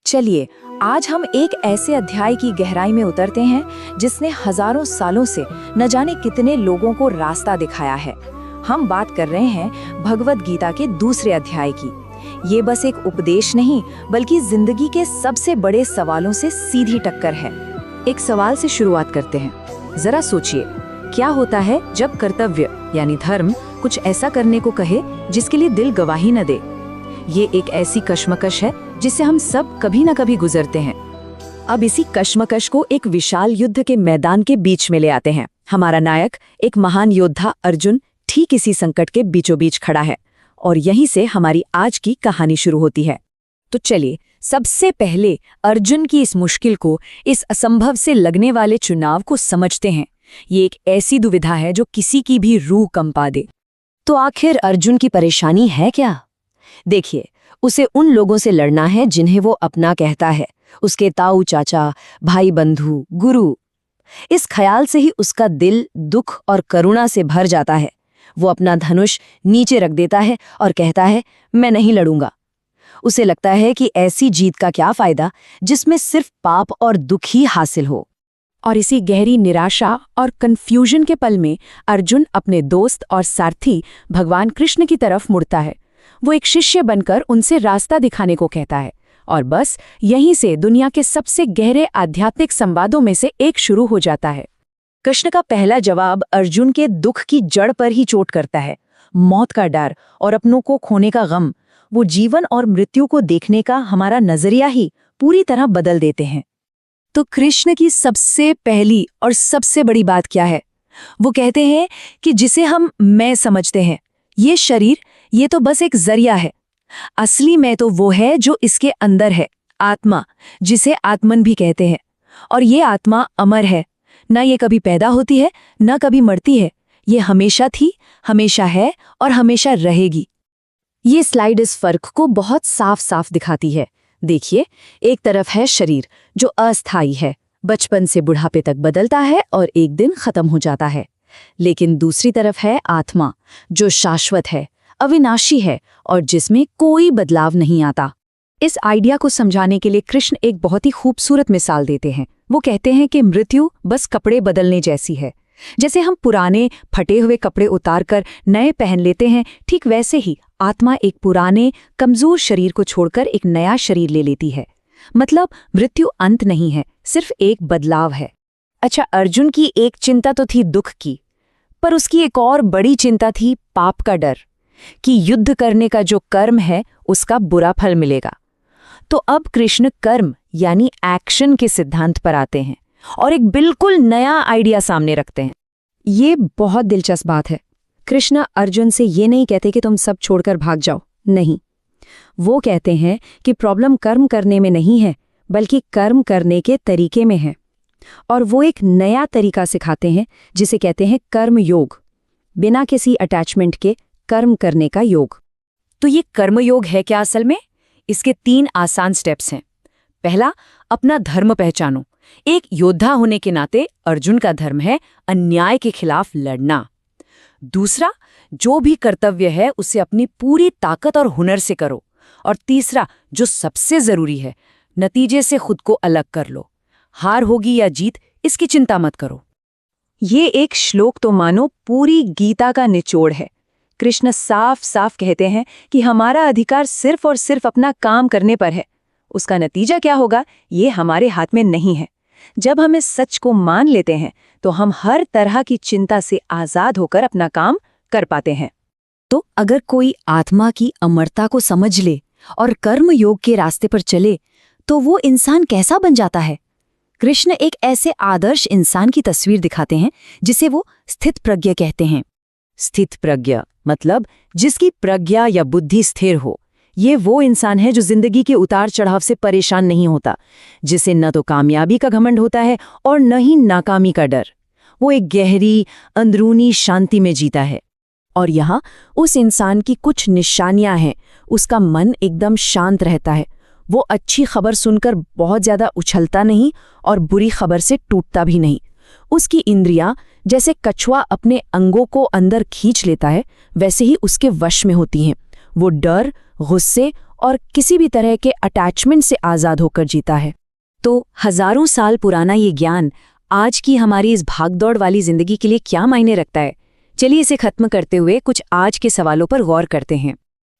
चलिए आज हम एक ऐसे अध्याय की गहराई में उतरते हैं जिसने हजारों सालों से न जाने कितने लोगों को रास्ता दिखाया है। हम बात कर रहे हैं भगवद गीता के दूसरे अध्याय की। ये बस एक उपदेश नहीं बल्कि जिंदगी के सबसे बड़े सवालों से सीधी टक्कर है। एक सवाल से शुरुआत करते हैं। जरा सोचिए, क्या होता है जब कर्तव्य यानी धर्म कुछ ऐसा करने को कहे जिसके लिए दिल गवाही न दे। ये एक ऐसी कश्मकश है जिससे हम सब कभी न कभी गुजरते हैं। अब इसी कश्मकश को एक विशाल युद्ध के मैदान के बीच में ले आते हैं। हमारा नायक, एक महान योद्धा अर्जुन, ठीक इसी संकट के बीचों बीच खड़ा है और यहीं से हमारी आज की कहानी शुरू होती है। तो चलिए सबसे पहले अर्जुन की इस मुश्किल को, इस असंभव से लगने वाले चुनाव को समझते हैं। ये एक ऐसी दुविधा है जो किसी की भी रूह कंपा दे। तो आखिर अर्जुन की परेशानी है क्या? देखिए, उसे उन लोगों से लड़ना है जिन्हें वो अपना कहता है, उसके ताऊ चाचा, भाई बंधु, गुरु। इस ख्याल से ही उसका दिल दुख और करुणा से भर जाता है। वो अपना धनुष नीचे रख देता है और कहता है, मैं नहीं लड़ूंगा। उसे लगता है कि ऐसी जीत का क्या फायदा जिसमें सिर्फ पाप और दुख ही हासिल हो। और इसी गहरी निराशा और कंफ्यूजन के पल में अर्जुन अपने दोस्त और सारथी भगवान कृष्ण की तरफ मुड़ता है। वो एक शिष्य बनकर उनसे रास्ता दिखाने को कहता है और बस यहीं से दुनिया के सबसे गहरे आध्यात्मिक संवादों में से एक शुरू हो जाता है। कृष्ण का पहला जवाब अर्जुन के दुख की जड़ पर ही चोट करता है। मौत का डर और अपनों को खोने का गम, वो जीवन और मृत्यु को देखने का हमारा नजरिया ही पूरी तरह बदल देते हैं। तो कृष्ण की सबसे पहली और सबसे बड़ी बात क्या है? वो कहते हैं कि जिसे हम मैं समझते हैं, ये शरीर, ये तो बस एक जरिया है। असली मैं तो वो है जो इसके अंदर है, आत्मा, जिसे आत्मन भी कहते हैं। और ये आत्मा अमर है, ना ये कभी पैदा होती है ना कभी मरती है। ये हमेशा थी, हमेशा है और हमेशा रहेगी। ये स्लाइड इस फर्क को बहुत साफ साफ दिखाती है। देखिए, एक तरफ है शरीर जो अस्थायी है, बचपन से बुढ़ापे तक बदलता है और एक दिन खत्म हो जाता है। लेकिन दूसरी तरफ है आत्मा जो शाश्वत है, अविनाशी है और जिसमें कोई बदलाव नहीं आता। इस आइडिया को समझाने के लिए कृष्ण एक बहुत ही खूबसूरत मिसाल देते हैं। वो कहते हैं कि मृत्यु बस कपड़े बदलने जैसी है। जैसे हम पुराने फटे हुए कपड़े उतारकर नए पहन लेते हैं, ठीक वैसे ही आत्मा एक पुराने कमजोर शरीर को छोड़कर एक नया शरीर ले लेती है। मतलब मृत्यु अंत नहीं है, सिर्फ एक बदलाव है। अच्छा, अर्जुन की एक चिंता तो थी दुख की, पर उसकी एक और बड़ी चिंता थी पाप का डर, कि युद्ध करने का जो कर्म है उसका बुरा फल मिलेगा। तो अब कृष्ण कर्म यानी एक्शन के सिद्धांत पर आते हैं और एक बिल्कुल नया आइडिया सामने रखते हैं। ये बहुत दिलचस्प बात है। कृष्ण अर्जुन से ये नहीं कहते कि तुम सब छोड़कर भाग जाओ, नहीं। वो कहते हैं कि प्रॉब्लम कर्म करने में नहीं है बल्कि कर्म करने के तरीके में है। और वो एक नया तरीका सिखाते हैं जिसे कहते हैं कर्म योग, बिना किसी अटैचमेंट के कर्म करने का योग। तो ये कर्म योग है क्या असल में? इसके 3 आसान स्टेप्स हैं। पहला, अपना धर्म पहचानो। एक योद्धा होने के नाते अर्जुन का धर्म है अन्याय के खिलाफ लड़ना। दूसरा, जो भी कर्तव्य है उसे अपनी पूरी ताकत और हुनर से करो। और तीसरा, जो सबसे जरूरी है, नतीजे से खुद को अलग कर लो। हार होगी या जीत, इसकी चिंता मत करो। ये एक श्लोक तो मानो पूरी गीता का निचोड़ है। कृष्ण साफ साफ कहते हैं कि हमारा अधिकार सिर्फ और सिर्फ अपना काम करने पर है। उसका नतीजा क्या होगा, ये हमारे हाथ में नहीं है। जब हम इस सच को मान लेते हैं तो हम हर तरह की चिंता से आजाद होकर अपना काम कर पाते हैं। तो अगर कोई आत्मा की अमरता को समझ ले और कर्म योग के रास्ते पर चले तो वो इंसान कैसा बन जाता है? कृष्ण एक ऐसे आदर्श इंसान की तस्वीर दिखाते हैं जिसे वो स्थित प्रज्ञ कहते हैं। स्थित प्रज्ञ मतलब जिसकी प्रज्ञा या बुद्धि स्थिर हो। ये वो इंसान है जो जिंदगी के उतार चढ़ाव से परेशान नहीं होता, जिसे न तो कामयाबी का घमंड होता है और न ही नाकामी का डर। वो एक गहरी अंदरूनी शांति में जीता है। और यहाँ उस इंसान की कुछ निशानियां हैं। उसका मन एकदम शांत रहता है। वो अच्छी खबर सुनकर बहुत ज्यादा उछलता नहीं और बुरी खबर से टूटता भी नहीं। उसकी इंद्रियां जैसे कछुआ अपने अंगों को अंदर खींच लेता है, वैसे ही उसके वश में होती हैं। वो डर, गुस्से और किसी भी तरह के अटैचमेंट से आज़ाद होकर जीता है। तो हजारों साल पुराना ये ज्ञान आज की हमारी इस भागदौड़ वाली जिंदगी के लिए क्या मायने रखता है? चलिए इसे खत्म करते हुए कुछ आज के सवालों पर गौर करते हैं।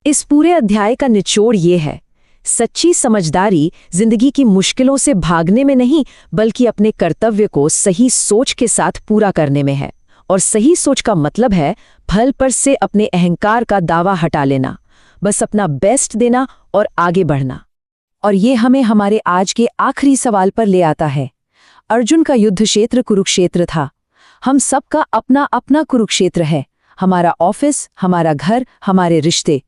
इस पूरे अध्याय का निचोड़ ये है, सच्ची समझदारी जिंदगी की मुश्किलों से भागने में नहीं, बल्कि अपने कर्तव्य को सही सोच के साथ पूरा करने में है। और सही सोच का मतलब है फल पर से अपने अहंकार का दावा हटा लेना, बस अपना बेस्ट देना और आगे बढ़ना। और ये हमें हमारे आज के आखिरी सवाल पर ले आता है। अर्जुन का युद्ध क्षेत्र कुरुक्षेत्र था। हम सबका अपना अपना कुरुक्षेत्र है, हमारा ऑफिस, हमारा घर, हमारे रिश्ते।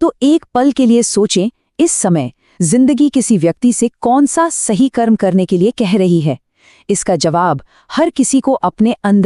तो एक पल के लिए सोचें, इस समय जिंदगी किसी व्यक्ति से कौन सा सही कर्म करने के लिए कह रही है? इसका जवाब हर किसी को अपने अंदर